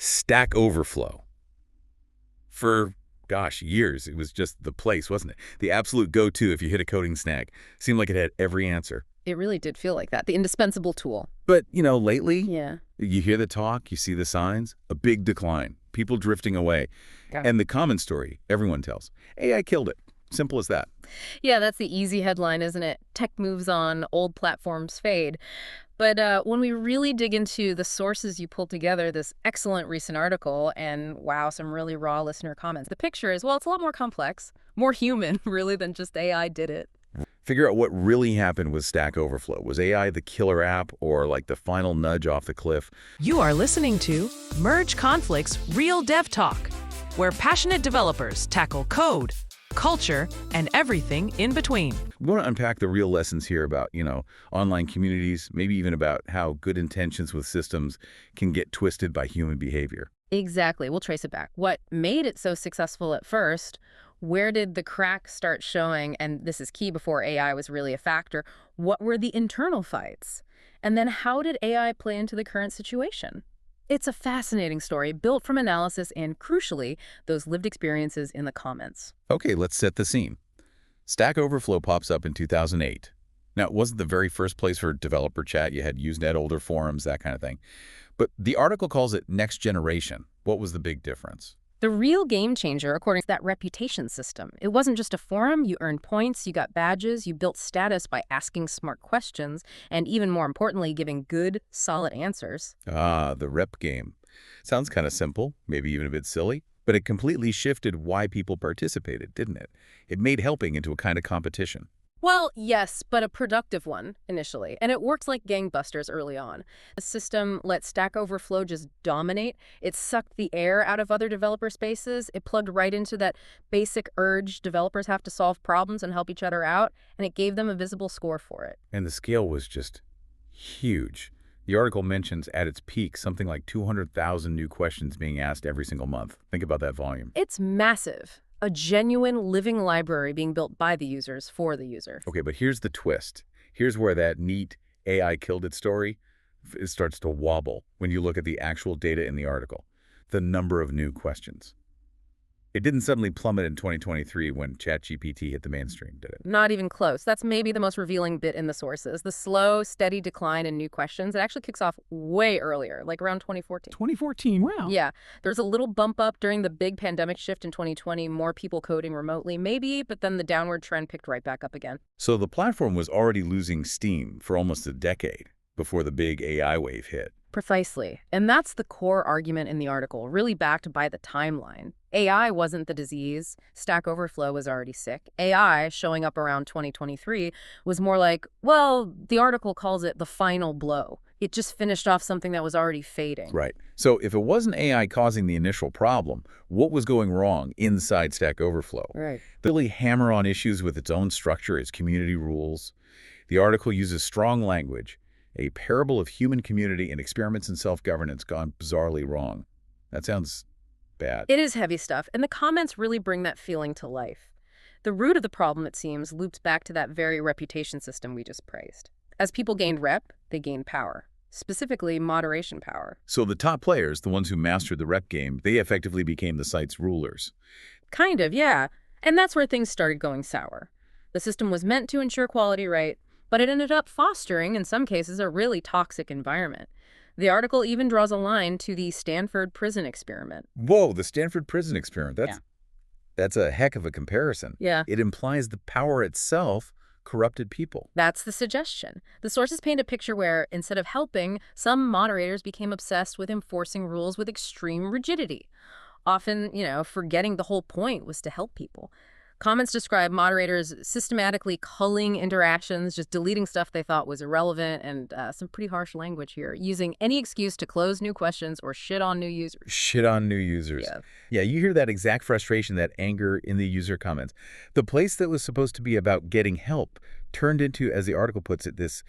Stack Overflow. For, gosh, years, it was just the place, wasn't it? The absolute go-to if you hit a coding snag. Seemed like it had every answer. It really did feel like that. The indispensable tool. But, lately, Yeah. you hear the talk, you see the signs, a big decline, people drifting away. Yeah. And the common story everyone tells, AI killed it. Simple as that. Yeah, that's the easy headline, isn't it? Tech moves on, old platforms fade. But when we really dig into the sources you pulled together, this excellent recent article, and wow, some really raw listener comments, the picture is, well, it's a lot more complex, more human, really, than just AI did it. Figure out what really happened with Stack Overflow. Was AI the killer app or like the final nudge off the cliff? You are listening to Merge Conflicts Real Dev Talk, where passionate developers tackle code, culture, and everything in between. We want to unpack the real lessons here about, online communities, maybe even about how good intentions with systems can get twisted by human behavior. Exactly. We'll trace it back. What made it so successful at first? Where did the cracks start showing? And this is key before AI was really a factor. What were the internal fights? And then how did AI play into the current situation? It's a fascinating story built from analysis and, crucially, those lived experiences in the comments. Okay, let's set the scene. Stack Overflow pops up in 2008. Now, it wasn't the very first place for developer chat. You had Usenet, older forums, that kind of thing. But the article calls it next generation. What was the big difference? The real game changer, according to that reputation system, it wasn't just a forum. You earned points, you got badges, you built status by asking smart questions, and even more importantly, giving good, solid answers. Ah, the rep game. Sounds kind of simple, maybe even a bit silly, but it completely shifted why people participated, didn't it? It made helping into a kind of competition. Well, yes, but a productive one initially, and it worked like gangbusters early on. The system let Stack Overflow just dominate. It sucked the air out of other developer spaces. It plugged right into that basic urge developers have to solve problems and help each other out, and it gave them a visible score for it. And the scale was just huge. The article mentions at its peak something like 200,000 new questions being asked every single month. Think about that volume. It's massive. A genuine living library being built by the users for the user. Okay, but here's the twist. Here's where that neat AI killed it story it starts to wobble when you look at the actual data in the article. The number of new questions. It didn't suddenly plummet in 2023 when ChatGPT hit the mainstream, did it? Not even close. That's maybe the most revealing bit in the sources. The slow, steady decline in new questions, it actually kicks off way earlier, like around 2014. 2014, wow. Yeah. There's a little bump up during the big pandemic shift in 2020, more people coding remotely, maybe, but then the downward trend picked right back up again. So the platform was already losing steam for almost a decade before the big AI wave hit. Precisely. And that's the core argument in the article, really backed by the timeline. AI wasn't the disease. Stack Overflow was already sick. AI, showing up around 2023, was more like, well, the article calls it the final blow. It just finished off something that was already fading. Right. So if it wasn't AI causing the initial problem, what was going wrong inside Stack Overflow? Right. They really hammer on issues with its own structure, its community rules. The article uses strong language, a parable of human community and experiments in self-governance gone bizarrely wrong. That sounds bad. It is heavy stuff, and the comments really bring that feeling to life. The root of the problem, it seems, loops back to that very reputation system we just praised. As people gained rep, they gained power, specifically moderation power. So the top players, the ones who mastered the rep game, they effectively became the site's rulers. Kind of, yeah. And that's where things started going sour. The system was meant to ensure quality right, but it ended up fostering, in some cases, a really toxic environment. The article even draws a line to the Stanford prison experiment. Whoa, the Stanford prison experiment. That's a heck of a comparison. Yeah. It implies the power itself corrupted people. That's the suggestion. The sources paint a picture where, instead of helping, some moderators became obsessed with enforcing rules with extreme rigidity. Often, forgetting the whole point was to help people. Comments describe moderators systematically culling interactions, just deleting stuff they thought was irrelevant, and some pretty harsh language here, using any excuse to close new questions or shit on new users. Shit on new users. Yeah, you hear that exact frustration, that anger in the user comments. The place that was supposed to be about getting help turned into, as the article puts it, this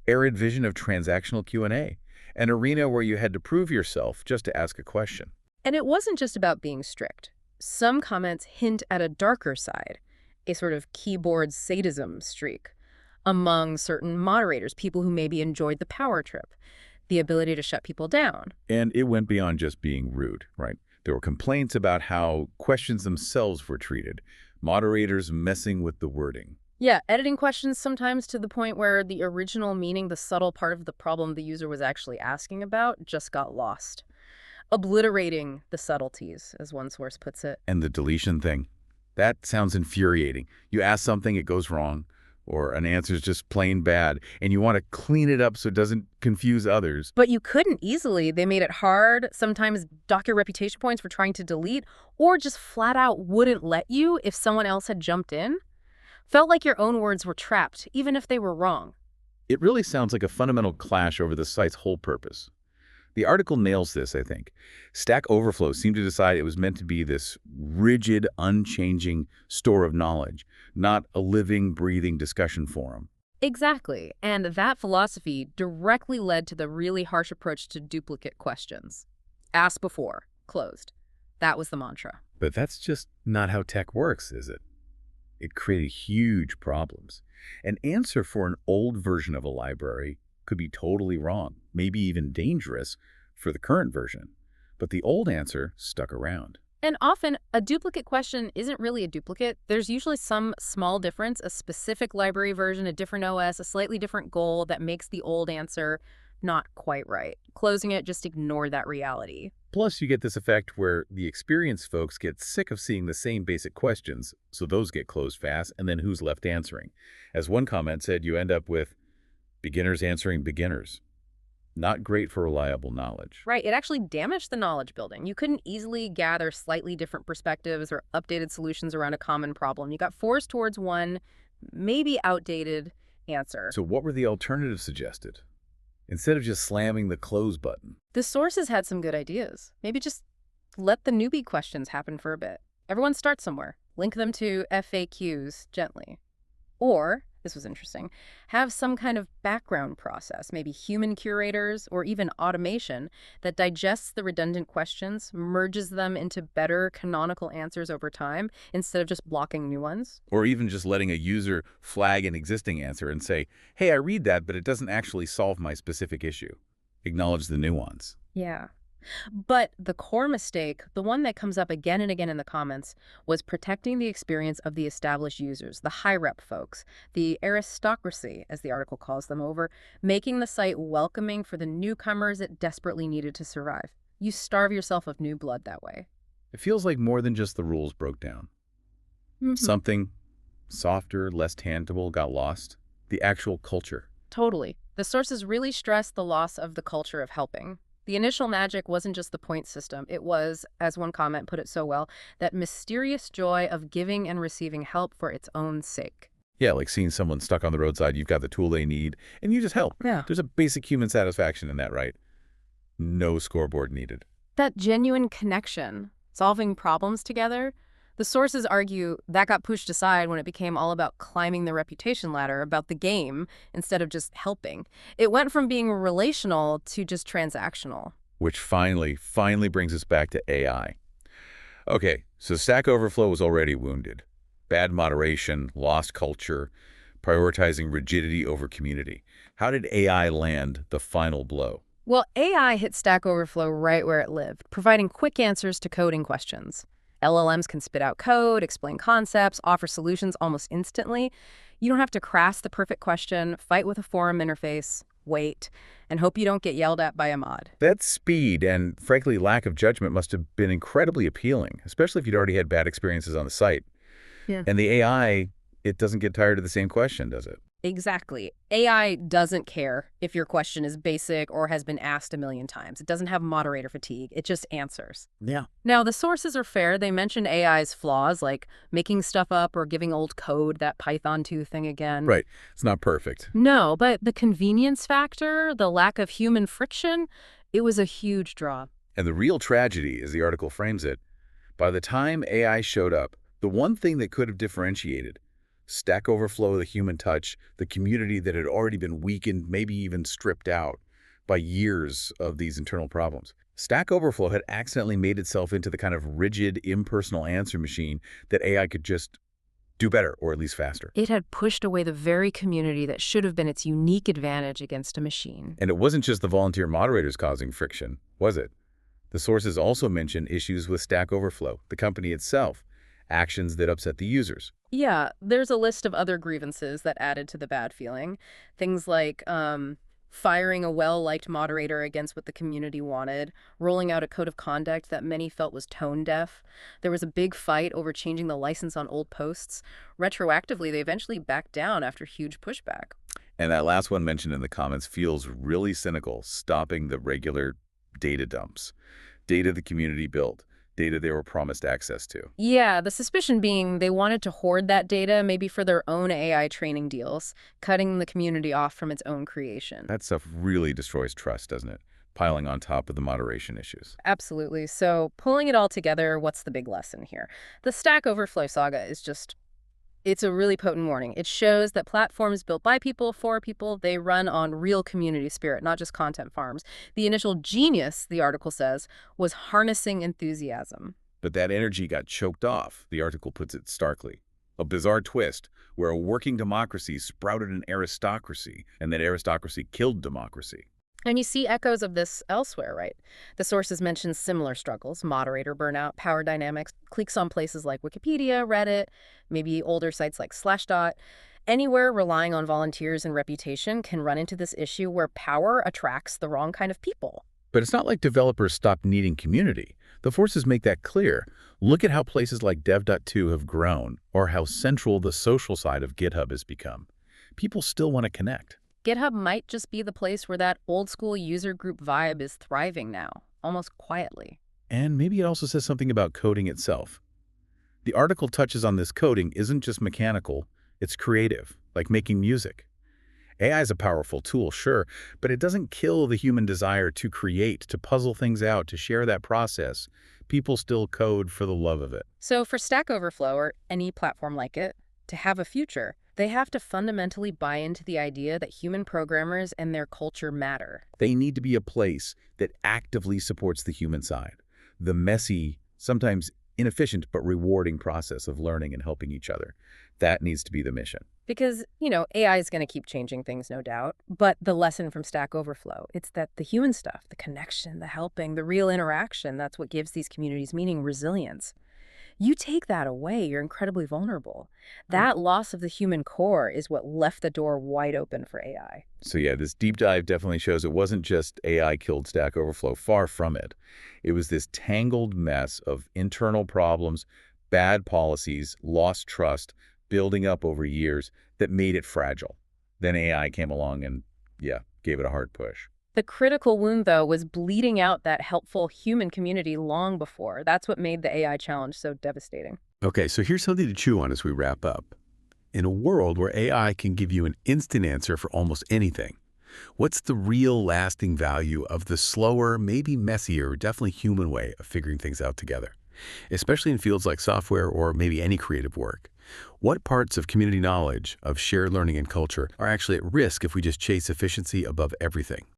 arid vision of transactional Q&A, an arena where you had to prove yourself just to ask a question. And it wasn't just about being strict. Some comments hint at a darker side, a sort of keyboard sadism streak among certain moderators, people who maybe enjoyed the power trip. the ability to shut people down. And it went beyond just being rude, right? There were complaints about how questions themselves were treated, moderators messing with the wording. Yeah, editing questions sometimes to the point where the original meaning, the subtle part of the problem the user was actually asking about, just got lost. Obliterating the subtleties, as one source puts it. And the deletion thing, that sounds infuriating. You ask something, it goes wrong, or an answer is just plain bad, and you want to clean it up so it doesn't confuse others. But you couldn't easily. They made it hard, sometimes dock your reputation points for trying to delete, or just flat out wouldn't let you if someone else had jumped in. Felt like your own words were trapped, even if they were wrong. It really sounds like a fundamental clash over the site's whole purpose. The article nails this, I think. Stack Overflow seemed to decide it was meant to be this rigid, unchanging store of knowledge, not a living, breathing discussion forum. Exactly, and that philosophy directly led to the really harsh approach to duplicate questions. Ask before, closed. That was the mantra. But that's just not how tech works, is it? It created huge problems. An answer for an old version of a library could be totally wrong, maybe even dangerous for the current version. But the old answer stuck around. And often, a duplicate question isn't really a duplicate. There's usually some small difference, a specific library version, a different OS, a slightly different goal that makes the old answer not quite right. Closing it just ignored that reality. Plus, you get this effect where the experienced folks get sick of seeing the same basic questions, so those get closed fast, and then who's left answering? As one comment said, you end up with beginners answering beginners. Not great for reliable knowledge. Right, it actually damaged the knowledge building. You couldn't easily gather slightly different perspectives or updated solutions around a common problem. You got forced towards one, maybe outdated answer. So what were the alternatives suggested? Instead of just slamming the close button. The sources had some good ideas. Maybe just let the newbie questions happen for a bit. Everyone starts somewhere. Link them to FAQs gently. Or, this was interesting, have some kind of background process, maybe human curators or even automation that digests the redundant questions, merges them into better canonical answers over time instead of just blocking new ones. Or even just letting a user flag an existing answer and say, hey, I read that, but it doesn't actually solve my specific issue. Acknowledge the nuance. Yeah. But the core mistake, the one that comes up again and again in the comments, was protecting the experience of the established users, the high-rep folks, the aristocracy, as the article calls them, over making the site welcoming for the newcomers it desperately needed to survive. You starve yourself of new blood that way. It feels like more than just the rules broke down. Something softer, less tangible got lost. The actual culture. Totally. The sources really stress the loss of the culture of helping. The initial magic wasn't just the point system. It was, as one comment put it so well, that mysterious joy of giving and receiving help for its own sake. Yeah, like seeing someone stuck on the roadside, you've got the tool they need, and you just help. Yeah. There's a basic human satisfaction in that, right? No scoreboard needed. That genuine connection, solving problems together, the sources argue that got pushed aside when it became all about climbing the reputation ladder, about the game, instead of just helping. It went from being relational to just transactional. Which finally brings us back to AI. Okay, so Stack Overflow was already wounded. Bad moderation, lost culture, prioritizing rigidity over community. How did AI land the final blow? Well, AI hit Stack Overflow right where it lived, providing quick answers to coding questions. LLMs can spit out code, explain concepts, offer solutions almost instantly. You don't have to craft the perfect question, fight with a forum interface, wait, and hope you don't get yelled at by a mod. That speed and, frankly, lack of judgment must have been incredibly appealing, especially if you'd already had bad experiences on the site. Yeah. And the AI, it doesn't get tired of the same question, does it? Exactly. AI doesn't care if your question is basic or has been asked a million times. It doesn't have moderator fatigue. It just answers. Yeah. Now, the sources are fair. They mention AI's flaws, like making stuff up or giving old code, that Python 2 thing again. Right. It's not perfect. No, but the convenience factor, the lack of human friction, it was a huge draw. And the real tragedy, as the article frames it, by the time AI showed up, the one thing that could have differentiated Stack Overflow, the human touch, the community that had already been weakened, maybe even stripped out by years of these internal problems. Stack Overflow had accidentally made itself into the kind of rigid, impersonal answer machine that AI could just do better, or at least faster. It had pushed away the very community that should have been its unique advantage against a machine. And it wasn't just the volunteer moderators causing friction, was it? The sources also mention issues with Stack Overflow, the company itself, actions that upset the users. Yeah, there's a list of other grievances that added to the bad feeling. Things like firing a well-liked moderator against what the community wanted, rolling out a code of conduct that many felt was tone-deaf. There was a big fight over changing the license on old posts. Retroactively, they eventually backed down after huge pushback. And that last one mentioned in the comments feels really cynical, stopping the regular data dumps. Data the community built, data they were promised access to. Yeah, the suspicion being they wanted to hoard that data, maybe for their own AI training deals, cutting the community off from its own creation. That stuff really destroys trust, doesn't it? Piling on top of the moderation issues. Absolutely. So pulling it all together, what's the big lesson here? The Stack Overflow saga is it's a really potent warning. It shows that platforms built by people, for people, they run on real community spirit, not just content farms. The initial genius, the article says, was harnessing enthusiasm. But that energy got choked off, the article puts it starkly. A bizarre twist where a working democracy sprouted an aristocracy, and that aristocracy killed democracy. And you see echoes of this elsewhere, right? The sources mention similar struggles: moderator burnout, power dynamics, cliques on places like Wikipedia, Reddit, maybe older sites like Slashdot. Anywhere relying on volunteers and reputation can run into this issue where power attracts the wrong kind of people. But it's not like developers stopped needing community. The forces make that clear. Look at how places like dev.to have grown, or how central the social side of GitHub has become. People still want to connect. GitHub might just be the place where that old-school user group vibe is thriving now, almost quietly. And maybe it also says something about coding itself. The article touches on this coding isn't just mechanical, it's creative, like making music. AI is a powerful tool, sure, but it doesn't kill the human desire to create, to puzzle things out, to share that process. People still code for the love of it. So for Stack Overflow, or any platform like it, to have a future, they have to fundamentally buy into the idea that human programmers and their culture matter. They need to be a place that actively supports the human side, the messy, sometimes inefficient but rewarding process of learning and helping each other. That needs to be the mission. Because, AI is going to keep changing things, no doubt. But the lesson from Stack Overflow, it's that the human stuff, the connection, the helping, the real interaction, that's what gives these communities meaning, resilience. You take that away, you're incredibly vulnerable. That loss of the human core is what left the door wide open for AI. So yeah, this deep dive definitely shows it wasn't just AI killed Stack Overflow, far from it. It was this tangled mess of internal problems, bad policies, lost trust, building up over years that made it fragile. Then AI came along and, gave it a hard push. The critical wound, though, was bleeding out that helpful human community long before. That's what made the AI challenge so devastating. Okay, so here's something to chew on as we wrap up. In a world where AI can give you an instant answer for almost anything, what's the real lasting value of the slower, maybe messier, definitely human way of figuring things out together? Especially in fields like software or maybe any creative work. What parts of community knowledge, of shared learning and culture, are actually at risk if we just chase efficiency above everything?